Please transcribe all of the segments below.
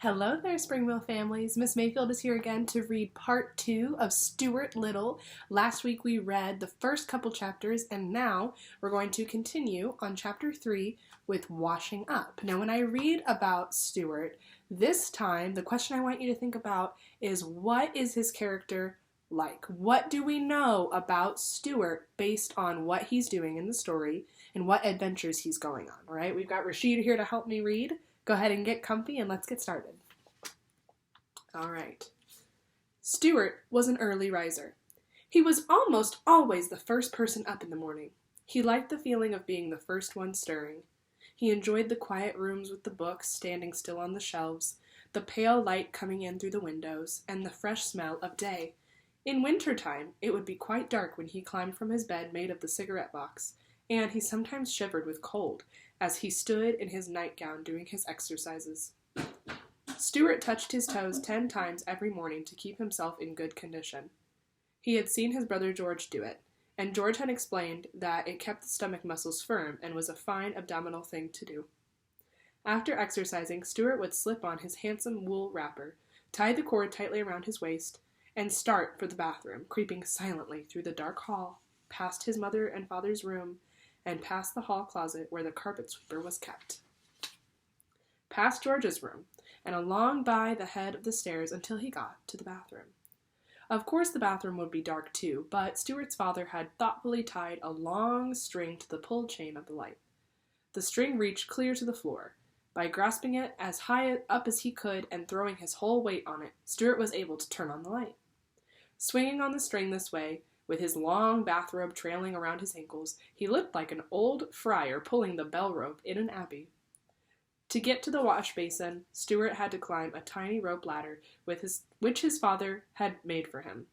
Hello there, Springville families. Miss Mayfield is here again to read part 2 of Stuart Little. Last week we read the first couple chapters, and now we're going to continue on chapter 3 with washing up. Now, when I read about Stuart, this time the question I want you to think about is, what is his character like? What do we know about Stuart based on what he's doing in the story and what adventures he's going on? All right, we've got Rashid here to help me read. Go ahead and get comfy and let's get started. All right. Stuart was an early riser. He was almost always the first person up in the morning. He liked the feeling of being the first one stirring. He enjoyed the quiet rooms with the books standing still on the shelves, the pale light coming in through the windows, and the fresh smell of day. In wintertime, it would be quite dark when he climbed from his bed made of the cigarette box, and he sometimes shivered with cold as he stood in his nightgown doing his exercises. Stuart touched his toes 10 times every morning to keep himself in good condition. He had seen his brother George do it, and George had explained that it kept the stomach muscles firm and was a fine abdominal thing to do. After exercising, Stuart would slip on his handsome wool wrapper, tie the cord tightly around his waist, and start for the bathroom, creeping silently through the dark hall, past his mother and father's room, and past the hall closet where the carpet sweeper was kept. Past George's room, and along by the head of the stairs until he got to the bathroom. Of course the bathroom would be dark too, but Stuart's father had thoughtfully tied a long string to the pull chain of the light. The string reached clear to the floor. By grasping it as high up as he could and throwing his whole weight on it, Stuart was able to turn on the light. Swinging on the string this way, with his long bathrobe trailing around his ankles, he looked like an old friar pulling the bell rope in an abbey. To get to the wash basin, Stuart had to climb a tiny rope ladder which his father had made for him.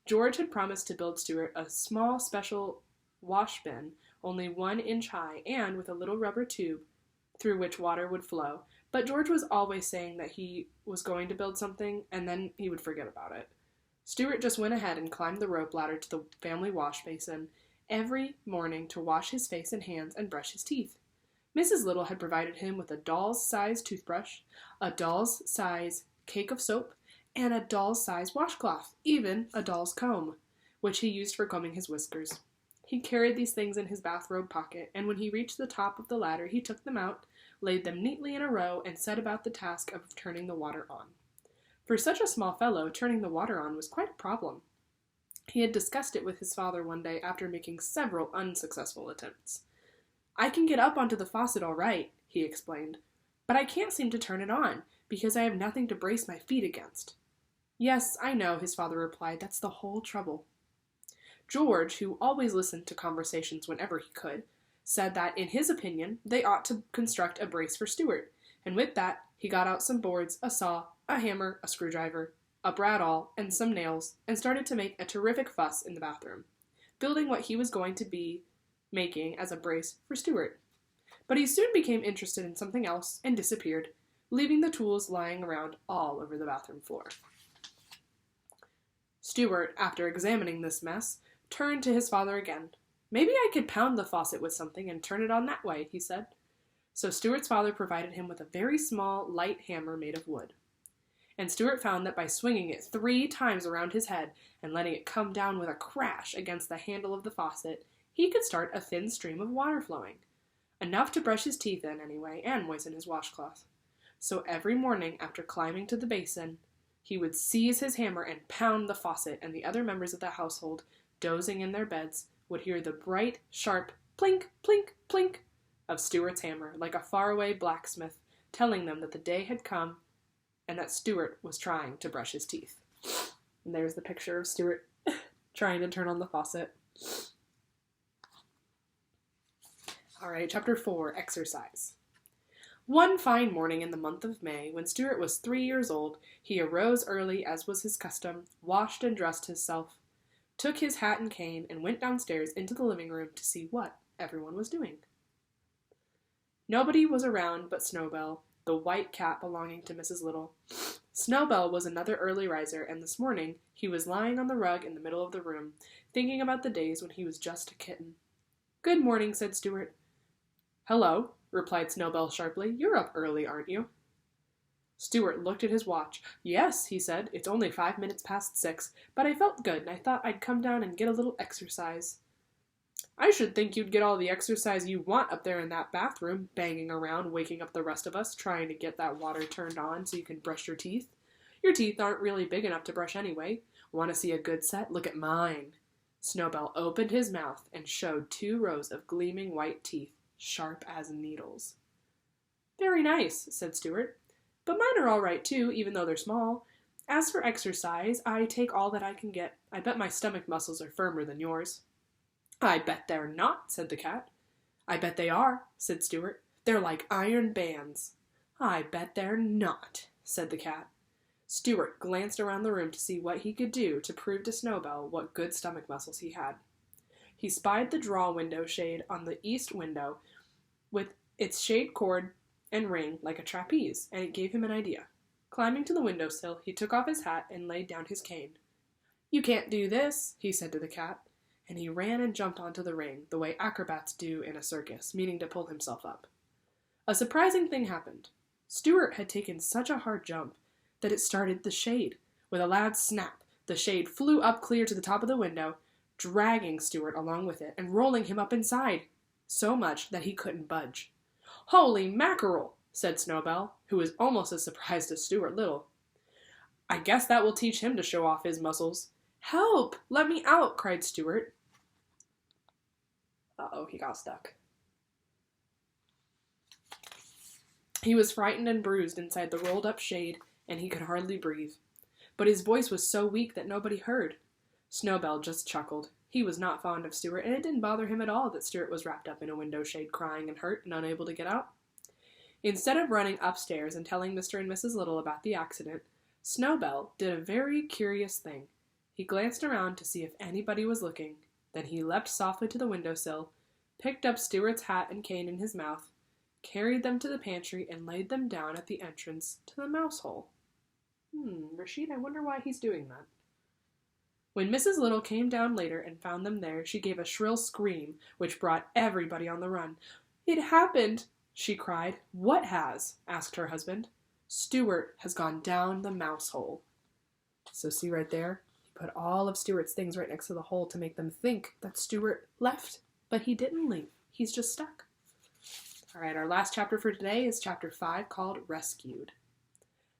George had promised to build Stuart a small special wash bin, only 1 inch high, and with a little rubber tube through which water would flow, but George was always saying that he was going to build something, and then he would forget about it. Stuart just went ahead and climbed the rope ladder to the family wash basin every morning to wash his face and hands and brush his teeth. Mrs. Little had provided him with a doll's-size toothbrush, a doll's-size cake of soap, and a doll's-size washcloth, even a doll's comb, which he used for combing his whiskers. He carried these things in his bathrobe pocket, and when he reached the top of the ladder, he took them out, laid them neatly in a row, and set about the task of turning the water on. For such a small fellow, turning the water on was quite a problem. He had discussed it with his father one day after making several unsuccessful attempts. "I can get up onto the faucet all right," he explained, "but I can't seem to turn it on, because I have nothing to brace my feet against." "Yes, I know," his father replied. "That's the whole trouble." George, who always listened to conversations whenever he could, said that, in his opinion, they ought to construct a brace for Stuart, and with that he got out some boards, a saw, a hammer, a screwdriver, a bradawl, and some nails, and started to make a terrific fuss in the bathroom, building what he was going to be making as a brace for Stuart. But he soon became interested in something else and disappeared, leaving the tools lying around all over the bathroom floor. Stuart, after examining this mess, turned to his father again. "Maybe I could pound the faucet with something and turn it on that way," he said. So Stuart's father provided him with a very small, light hammer made of wood. And Stuart found that by swinging it 3 times around his head and letting it come down with a crash against the handle of the faucet, he could start a thin stream of water flowing. Enough to brush his teeth in, anyway, and moisten his washcloth. So every morning, after climbing to the basin, he would seize his hammer and pound the faucet, and the other members of the household, dozing in their beds, would hear the bright, sharp plink, plink, plink of Stuart's hammer, like a faraway blacksmith, telling them that the day had come and that Stuart was trying to brush his teeth. And there's the picture of Stuart trying to turn on the faucet. All right, chapter 4, Exercise. One fine morning in the month of May, when Stuart was 3 years old, he arose early, as was his custom, washed and dressed himself, took his hat and cane, and went downstairs into the living room to see what everyone was doing. Nobody was around but Snowbell, the white cat belonging to Mrs. Little. Snowbell was another early riser, and this morning he was lying on the rug in the middle of the room, thinking about the days when he was just a kitten. "Good morning," said Stuart. "Hello," replied Snowbell sharply. "You're up early, aren't you?" Stuart looked at his watch. "Yes," he said, "it's only 5 minutes past 6, but I felt good and I thought I'd come down and get a little exercise." "I should think you'd get all the exercise you want up there in that bathroom, banging around, waking up the rest of us, trying to get that water turned on so you can brush your teeth. Your teeth aren't really big enough to brush anyway. Want to see a good set? Look at mine." Snowbell opened his mouth and showed 2 rows of gleaming white teeth, sharp as needles. "Very nice," said Stuart. "But mine are all right, too, even though they're small. As for exercise, I take all that I can get. I bet my stomach muscles are firmer than yours." "I bet they're not," said the cat. "I bet they are," said Stuart. "They're like iron bands." "I bet they're not," said the cat. Stuart glanced around the room to see what he could do to prove to Snowbell what good stomach muscles he had. He spied the draw window shade on the east window with its shade cord and ring like a trapeze, and it gave him an idea. Climbing to the windowsill, he took off his hat and laid down his cane. "You can't do this," he said to the cat, and he ran and jumped onto the ring, the way acrobats do in a circus, meaning to pull himself up. A surprising thing happened. Stuart had taken such a hard jump that it started the shade. With a loud snap, the shade flew up clear to the top of the window, dragging Stuart along with it and rolling him up inside, so much that he couldn't budge. "Holy mackerel!" said Snowbell, who was almost as surprised as Stuart Little. "I guess that will teach him to show off his muscles." "Help! Let me out!" cried Stuart. Uh-oh, he got stuck. He was frightened and bruised inside the rolled-up shade, and he could hardly breathe. But his voice was so weak that nobody heard. Snowbell just chuckled. He was not fond of Stuart, and it didn't bother him at all that Stuart was wrapped up in a window shade, crying and hurt and unable to get out. Instead of running upstairs and telling Mr. and Mrs. Little about the accident, Snowbell did a very curious thing. He glanced around to see if anybody was looking. Then he leapt softly to the windowsill, picked up Stuart's hat and cane in his mouth, carried them to the pantry, and laid them down at the entrance to the mouse hole. Rashid, I wonder why he's doing that. When Mrs. Little came down later and found them there, she gave a shrill scream, which brought everybody on the run. "It happened!" she cried. "What has?" asked her husband. "Stuart has gone down the mouse hole." So see right there? He put all of Stuart's things right next to the hole to make them think that Stuart left, but he didn't leave. He's just stuck. All right, our last chapter for today is chapter 5, called Rescued.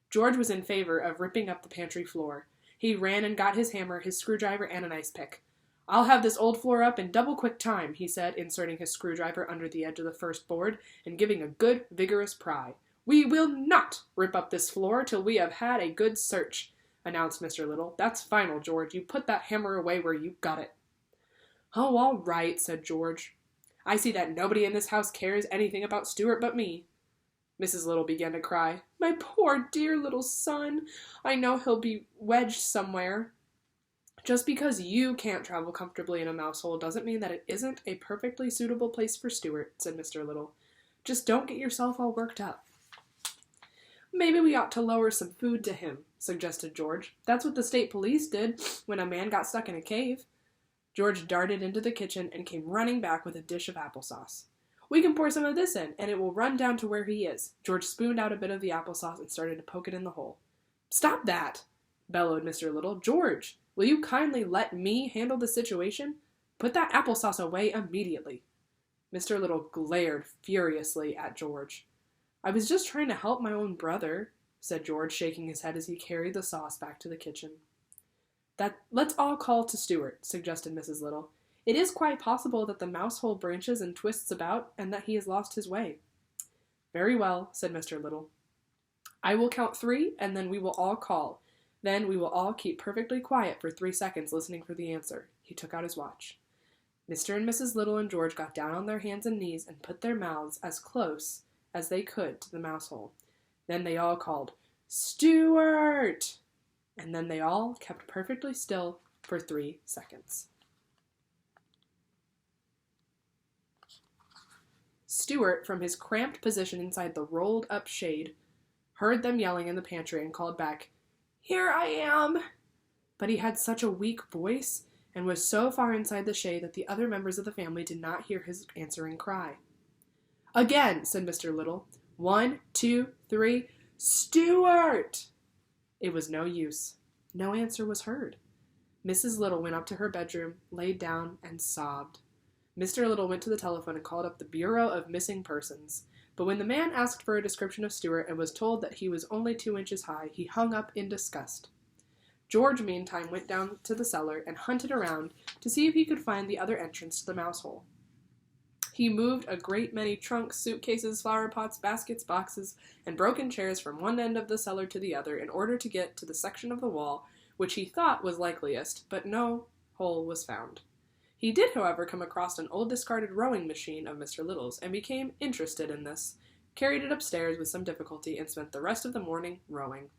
George was in favor of ripping up the pantry floor. He ran and got his hammer, his screwdriver, and an ice pick. "I'll have this old floor up in double quick time," he said, inserting his screwdriver under the edge of the first board and giving a good, vigorous pry. "We will not rip up this floor till we have had a good search," announced Mr. Little. "That's final, George. You put that hammer away where you got it." "Oh, all right," said George. "I see that nobody in this house cares anything about Stuart but me." Mrs. Little began to cry. "My poor dear little son. I know he'll be wedged somewhere." "Just because you can't travel comfortably in a mouse hole doesn't mean that it isn't a perfectly suitable place for Stuart," said Mr. Little. "Just don't get yourself all worked up." "Maybe we ought to lower some food to him," suggested George. "That's what the state police did when a man got stuck in a cave." George darted into the kitchen and came running back with a dish of applesauce. "We can pour some of this in, and it will run down to where he is." George spooned out a bit of the applesauce and started to poke it in the hole. "Stop that!" bellowed Mr. Little. "George, will you kindly let me handle the situation? Put that applesauce away immediately." Mr. Little glared furiously at George. "I was just trying to help my own brother," said George, shaking his head as he carried the sauce back to the kitchen. "Let's all call to Stuart," suggested Mrs. Little. "It is quite possible that the mouse hole branches and twists about, and that he has lost his way." "Very well," said Mr. Little. "I will count 3, and then we will all call. Then we will all keep perfectly quiet for 3 seconds listening for the answer." He took out his watch. Mr. and Mrs. Little and George got down on their hands and knees and put their mouths as close as they could to the mouse hole. Then they all called, "Stuart!" And then they all kept perfectly still for 3 seconds. Stuart, from his cramped position inside the rolled-up shade, heard them yelling in the pantry and called back, "Here I am!" But he had such a weak voice and was so far inside the shade that the other members of the family did not hear his answering cry. "Again," said Mr. Little. 1, 2, 3, "Stuart!" It was no use. No answer was heard. Mrs. Little went up to her bedroom, laid down, and sobbed. Mr. Little went to the telephone and called up the Bureau of Missing Persons. But when the man asked for a description of Stuart and was told that he was only 2 inches high, he hung up in disgust. George, meantime, went down to the cellar and hunted around to see if he could find the other entrance to the mouse hole. He moved a great many trunks, suitcases, flower pots, baskets, boxes, and broken chairs from one end of the cellar to the other in order to get to the section of the wall which he thought was likeliest, but no hole was found. He did, however, come across an old discarded rowing machine of Mr. Little's, and became interested in this, carried it upstairs with some difficulty, and spent the rest of the morning rowing.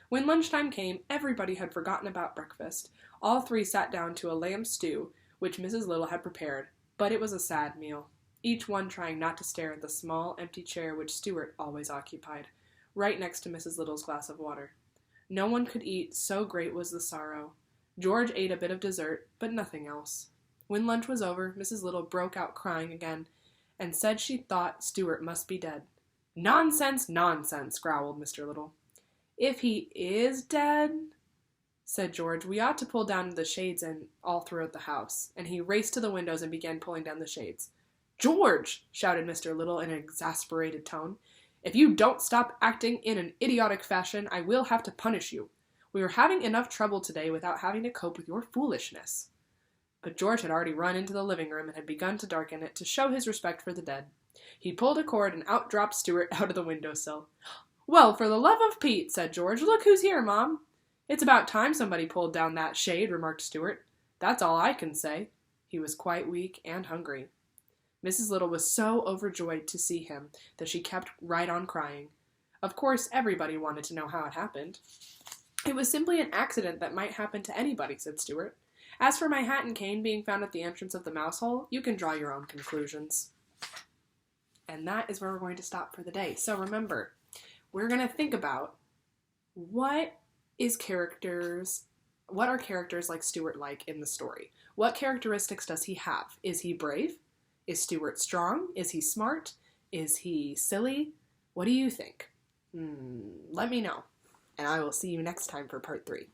When lunchtime came, everybody had forgotten about breakfast. All three sat down to a lamb stew, which Mrs. Little had prepared, but it was a sad meal, each one trying not to stare at the small, empty chair which Stuart always occupied, right next to Mrs. Little's glass of water. No one could eat, so great was the sorrow. George ate a bit of dessert, but nothing else. When lunch was over, Mrs. Little broke out crying again, and said she thought Stuart must be dead. "Nonsense, nonsense," growled Mr. Little. "If he is dead," said George, "we ought to pull down the shades and all throughout the house." And he raced to the windows and began pulling down the shades. "George!" shouted Mr. Little in an exasperated tone. "If you don't stop acting in an idiotic fashion, I will have to punish you. We are having enough trouble today without having to cope with your foolishness." But George had already run into the living room and had begun to darken it to show his respect for the dead. He pulled a cord and out dropped Stuart out of the windowsill. "Well, for the love of Pete," said George, "look who's here, Mom." "It's about time somebody pulled down that shade," remarked Stuart. "That's all I can say." He was quite weak and hungry. Mrs. Little was so overjoyed to see him that she kept right on crying. Of course, everybody wanted to know how it happened. "It was simply an accident that might happen to anybody," said Stuart. "As for my hat and cane being found at the entrance of the mouse hole, you can draw your own conclusions." And that is where we're going to stop for the day. So remember, we're going to think about what are characters like Stuart like in the story? What characteristics does he have? Is he brave? Is Stuart strong? Is he smart? Is he silly? What do you think? Let me know, and I will see you next time for part 3.